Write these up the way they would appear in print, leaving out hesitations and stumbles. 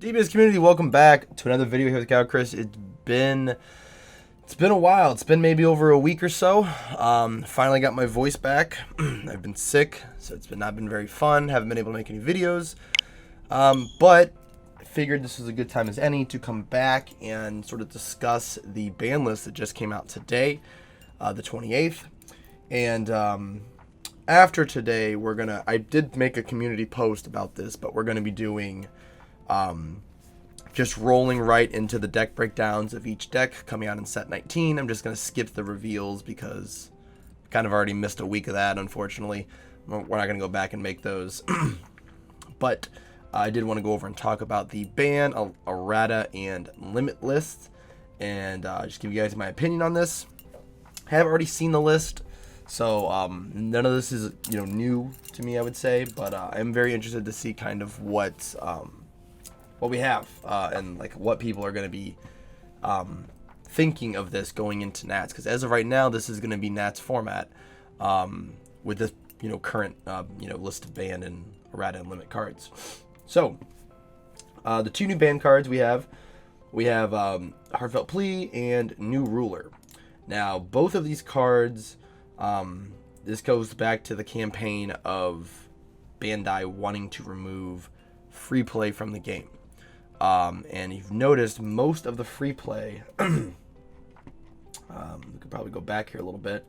DBS community, welcome back to another video here with Cow Chris. It's been a while. It's been maybe over a week or so. Finally got my voice back. I've been sick, so it's not been very fun. Haven't been able to make any videos. But I figured this was a good time as any to come back and sort of discuss the ban list that just came out today, the 28th. And after today, I did make a community post about this, but we're gonna be doing just rolling right into the deck breakdowns of each deck coming out in set 19. I'm just going to skip the reveals because I kind of already missed a week of that, unfortunately. We're not going to go back and make those. But I did want to go over and talk about the ban, Errata, and limit list, and just give you guys my opinion on this. I have already seen the list, so none of this is new to me, I would say, but I'm very interested to see kind of what we have and like what people are going to be thinking of this going into Nats, because as of right now this is going to be Nats format with this current list of banned and errata and limit cards. So the two new banned cards we have Heartfelt Plea and New Ruler. Now both of these cards, this goes back to the campaign of Bandai wanting to remove free play from the game. And you've noticed most of the free play, we could probably go back here a little bit,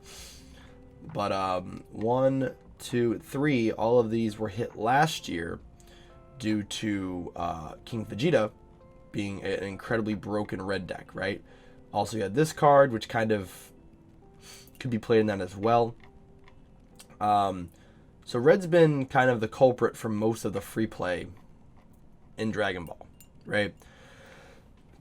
but 1, 2, 3, all of these were hit last year due to King Vegeta being an incredibly broken red deck, right? Also, you had this card, which kind of could be played in that as well. So red's been kind of the culprit for most of the free play in Dragon Ball. Right,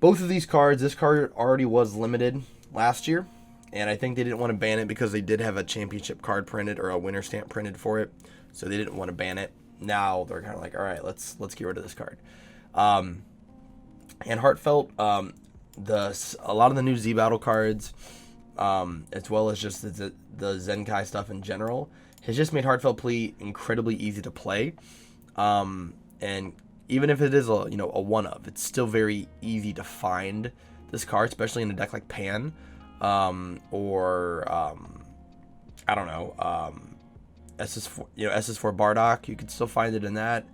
both of these cards, this card already was limited last year, and I think they didn't want to ban it because they did have a championship card printed or a winner stamp printed for it, so they didn't want to ban it. Now they're kind of like, all right, let's get rid of this card. And Heartfelt, a lot of the new Z Battle cards, as well as just the Zenkai stuff in general, has just made Heartfelt Plea incredibly easy to play, and even if it is a one of, it's still very easy to find this card, especially in a deck like Pan, or I don't know, SS4, SS4 Bardock. You can still find it in that.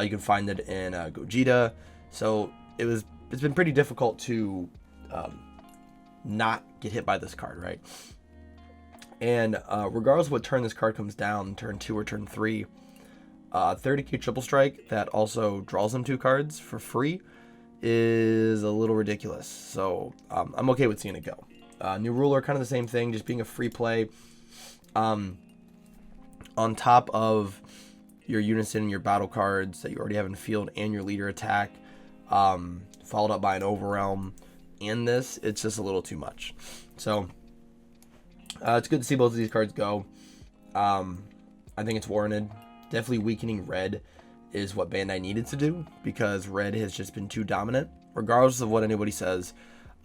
You can find it in Gogeta. So it's been pretty difficult to not get hit by this card, right? And regardless of what turn this card comes down, turn 2 or turn 3. 30k triple strike that also draws them 2 cards for free is a little ridiculous. So I'm okay with seeing it go. New Ruler, kind of the same thing, just being a free play. On top of your Unison and your battle cards that you already have in field and your leader attack, followed up by an Overwhelm and this, it's just a little too much. So it's good to see both of these cards go. I think it's warranted. Definitely weakening red is what Bandai needed to do, because red has just been too dominant, regardless of what anybody says.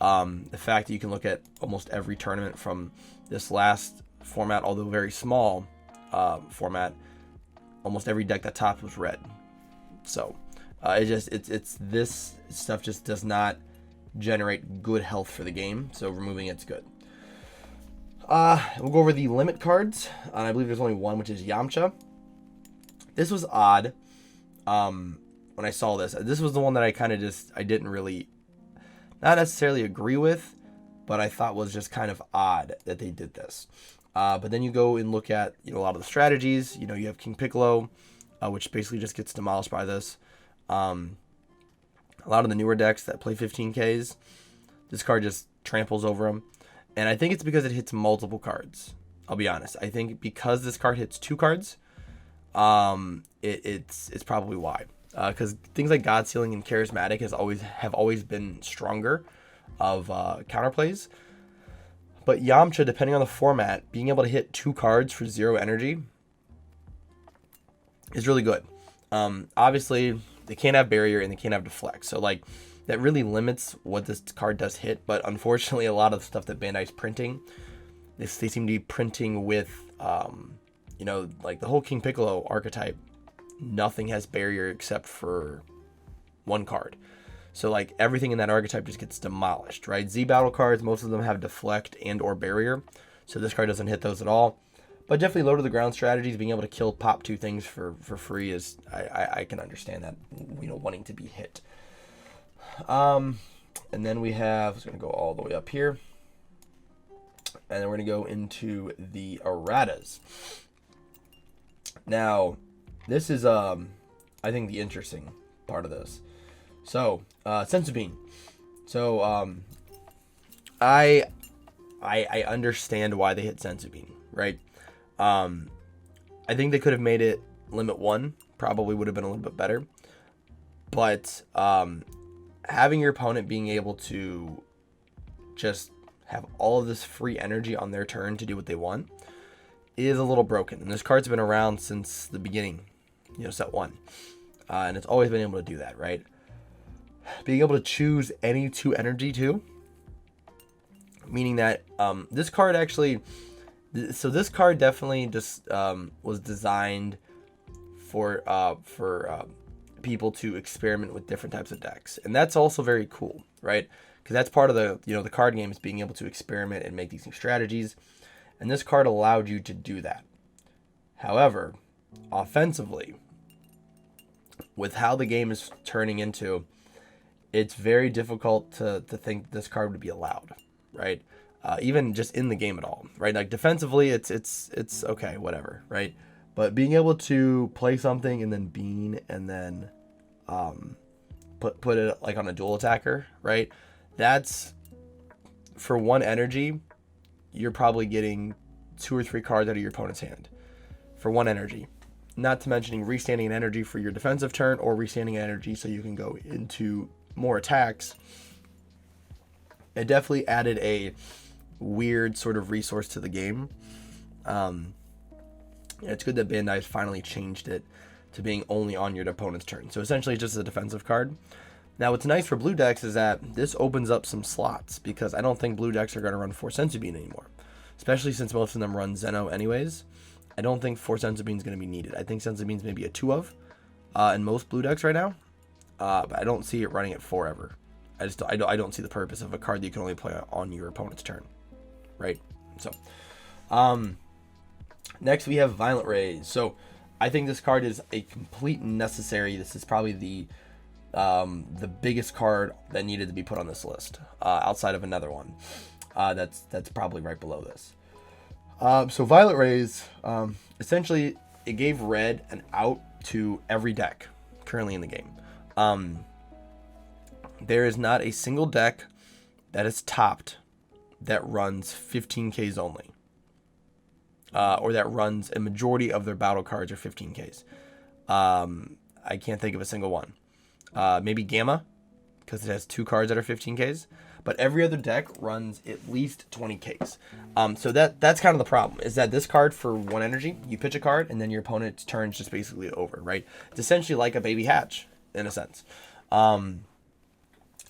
The fact that you can look at almost every tournament from this last format, although very small format, almost every deck that topped was red. So it's this stuff just does not generate good health for the game, so removing it's good. We'll go over the limit cards, and I believe there's only one, which is Yamcha. This was odd when I saw this. This was the one that I didn't really, not necessarily agree with, but I thought was just kind of odd that they did this. But then you go and look at a lot of the strategies. You have King Piccolo, which basically just gets demolished by this. A lot of the newer decks that play 15Ks, this card just tramples over them. And I think it's because it hits multiple cards. I'll be honest. I think because this card hits 2 cards, it's probably why, because things like God Sealing and Charismatic have always been stronger of counterplays, but Yamcha, depending on the format, being able to hit 2 cards for 0 energy is really good. Obviously they can't have barrier and they can't have deflect, so like that really limits what this card does hit. But unfortunately, a lot of the stuff that Bandai's printing, they seem to be printing with like the whole King Piccolo archetype, nothing has barrier except for 1 card. So like everything in that archetype just gets demolished, right? Z battle cards, most of them have deflect and or barrier. So this card doesn't hit those at all. But definitely low to the ground strategies, being able to kill pop 2 things for free is, I can understand that, wanting to be hit. And then we have, it's going to go all the way up here. And then we're going to go into the erratas. Now, this is, I think, the interesting part of this. So, Senzu Bean. So, I understand why they hit Senzu Bean, right? I think they could have made it limit 1. Probably would have been a little bit better. But having your opponent being able to just have all of this free energy on their turn to do what they want is a little broken. And this card's been around since the beginning, set 1. And it's always been able to do that, right? Being able to choose any 2 energy too. Meaning that this card actually... So this card definitely just was designed for people to experiment with different types of decks, and that's also very cool, right? Because that's part of the the card game is being able to experiment and make these new strategies, and this card allowed you to do that. However, offensively, with how the game is turning into, it's very difficult to think this card would be allowed, right? Even just in the game at all, right? Like defensively, it's okay, whatever, right? But being able to play something and then bean and then put it like on a dual attacker, right? That's for 1 energy, you're probably getting 2 or 3 cards out of your opponent's hand for 1 energy. Not to mentioning restanding an energy for your defensive turn or restanding an energy so you can go into more attacks. It definitely added a weird sort of resource to the game. It's good that Bandai finally changed it to being only on your opponent's turn. So essentially it's just a defensive card. Now what's nice for blue decks is that this opens up some slots, because I don't think blue decks are going to run 4 Senzu Bean anymore. Especially since most of them run Zeno anyways. I don't think 4 Senzu Bean is going to be needed. I think Senzu Bean's maybe a 2 of in most blue decks right now. But I don't see it running at 4 ever. I don't see the purpose of a card that you can only play on your opponent's turn. Right? So, next we have Violent Rays. So, I think this card is a complete necessary. This is probably the biggest card that needed to be put on this list, outside of another one. That's probably right below this. So Violent Rays, essentially, it gave red an out to every deck currently in the game. There is not a single deck that is topped that runs 15Ks only. Or that runs a majority of their battle cards are 15Ks. I can't think of a single one. Maybe Gamma, because it has 2 cards that are 15Ks. But every other deck runs at least 20Ks. So that's kind of the problem, is that this card for 1 energy, you pitch a card, and then your opponent's turn is just basically over, right? It's essentially like a baby hatch, in a sense.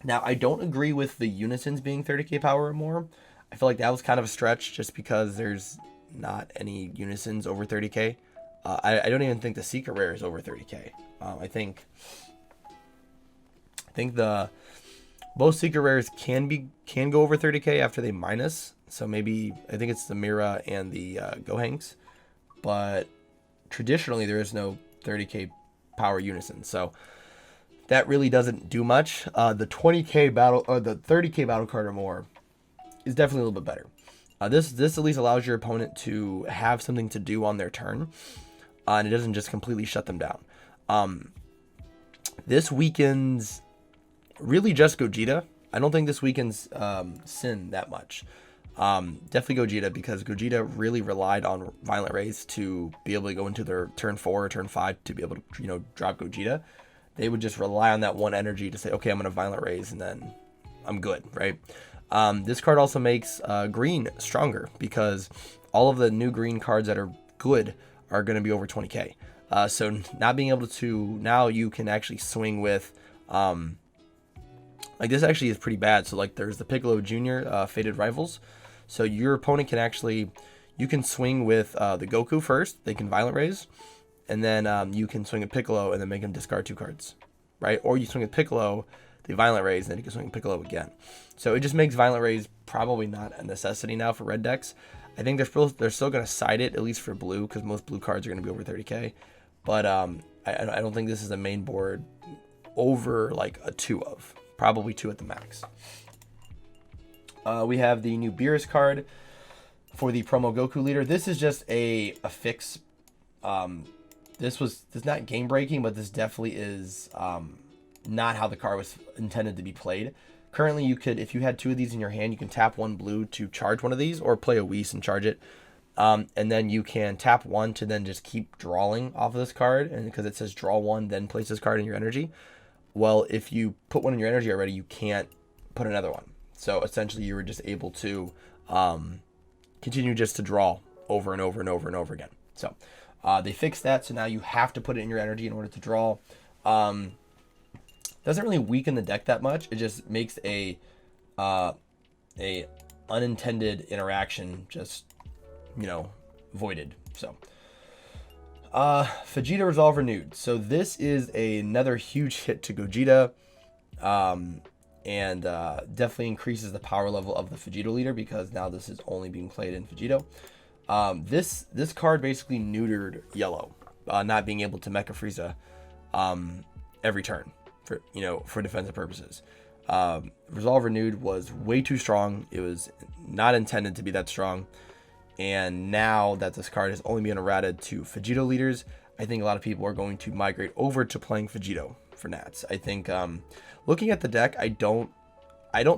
Now, I don't agree with the Unisons being 30k power or more. I feel like that was kind of a stretch, just because there's not any Unisons over 30k. I don't even think the Secret Rare is over 30k. I think the most Secret Rares can go over 30k after they minus. So maybe I think it's the Mira and the Gohanks, but traditionally there is no 30k power Unison. So that really doesn't do much. The 20k battle or the 30k battle card or more is definitely a little bit better. This at least allows your opponent to have something to do on their turn, and it doesn't just completely shut them down. This weakens really just Gogeta. I don't think this weakens Sin that much. Definitely Gogeta, because Gogeta really relied on Violent Rays to be able to go into their turn 4 or turn 5 to be able to drop Gogeta. They would just rely on that 1 energy to say, okay, I'm going to Violent Rays, and then I'm good, right? This card also makes green stronger, because all of the new green cards that are good are going to be over 20k. So not being able to, now you can actually swing with, like this actually is pretty bad. So like there's the Piccolo Jr. Faded Rivals. So your opponent can actually, you can swing with the Goku first. They can Violent Rays. And then you can swing at Piccolo and then make him discard 2 cards, right? Or you swing at Piccolo, the Violent Rays, and then you can swing Piccolo again. So it just makes Violent Rays probably not a necessity now for red decks. I think they're still going to side it, at least for blue, because most blue cards are going to be over 30k. But I don't think this is a main board over like a 2 of. Probably 2 at the max. We have the new Beerus card for the promo Goku leader. This is just a fix. This is not game breaking, but this definitely is not how the card was intended to be played. Currently, you could, if you had 2 of these in your hand, you can tap 1 blue to charge one of these, or play a Whis and charge it. And then you can tap 1 to then just keep drawing off of this card, and because it says draw 1, then place this card in your energy. Well, if you put 1 in your energy already, you can't put another one. So essentially, you were just able to continue just to draw over and over and over and over again. So they fixed that, so now you have to put it in your energy in order to draw. Doesn't really weaken the deck that much. It just makes a unintended interaction just, voided. So Vegeta Resolve Renewed. So this is another huge hit to Gogeta, and definitely increases the power level of the Vegito leader, because now this is only being played in Vegito. This card basically neutered yellow, not being able to Mecha Frieza every turn for defensive purposes. Resolve Renewed was way too strong. It was not intended to be that strong. And now that this card is only being errated to Vegito leaders, I think a lot of people are going to migrate over to playing Vegito for Nats. I think looking at the deck, I don't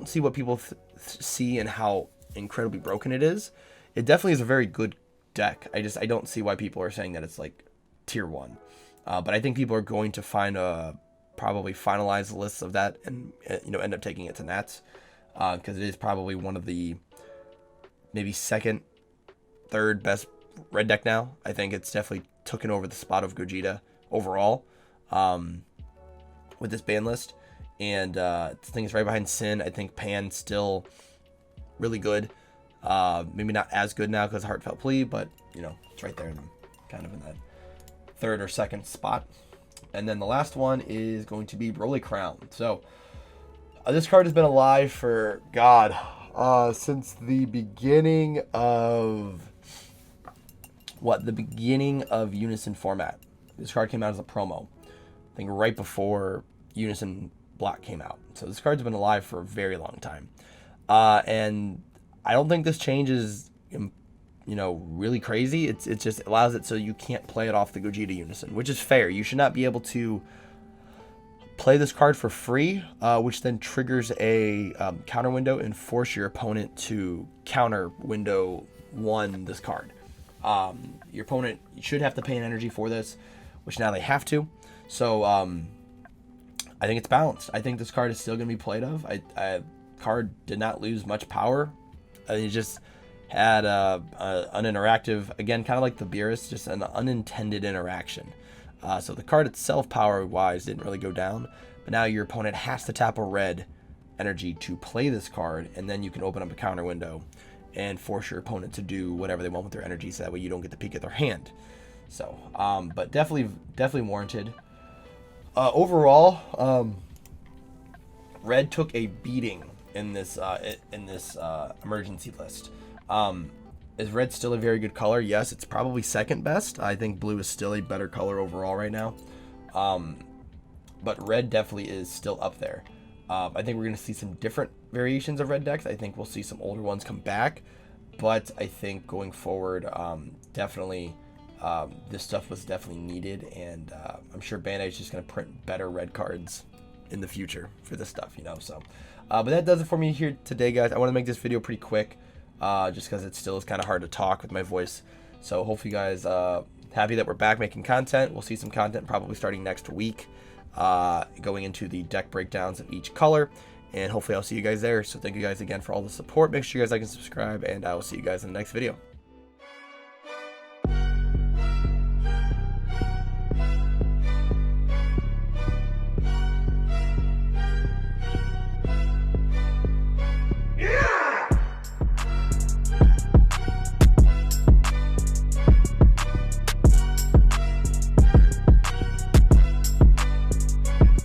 see what people see and how incredibly broken it is. It definitely is a very good deck. I don't see why people are saying that it's like tier 1. But I think people are going to find probably finalize the lists of that and end up taking it to Nats, because it is probably one of the maybe second, third best red deck now. I think it's definitely taken over the spot of Gogeta overall with this ban list. And I think it's right behind Sin. I think Pan's still really good. Maybe not as good now because Heartfelt Plea, but it's right there, kind of in that third or second spot. And then the last one is going to be Broly Crown. So this card has been alive for since the beginning of Unison format. This card came out as a promo, I think right before Unison Black came out. So this card's been alive for a very long time, and I don't think this change is really crazy. It just allows it so you can't play it off the Gogeta Unison, which is fair. You should not be able to play this card for free, which then triggers a counter window and force your opponent to counter window 1 this card. Your opponent should have to pay an energy for this, which now they have to. So I think it's balanced. I think this card is still going to be played of. Card did not lose much power. It just had an interactive, again, kind of like the Beerus, just an unintended interaction. So the card itself, power-wise, didn't really go down. But now your opponent has to tap a red energy to play this card, and then you can open up a counter window and force your opponent to do whatever they want with their energy, so that way you don't get to peek at their hand. So, but definitely warranted. Overall, Red took a beating in this emergency list. Is Red still a very good color? Yes, it's probably second best. I think blue is still a better color overall right now. But Red definitely is still up there. I think we're going to see some different variations of Red decks. I think we'll see some older ones come back. But I think going forward, definitely, this stuff was definitely needed. And I'm sure Bandai is just going to print better Red cards in the future for this stuff, So, but that does it for me here today, guys. I want to make this video pretty quick, just because it still is kind of hard to talk with my voice. So hopefully you guys happy that we're back making content. We'll see some content probably starting next week, going into the deck breakdowns of each color, and hopefully I'll see you guys there. So thank you guys again for all the support. Make sure you guys like and subscribe, and I will see you guys in the next video.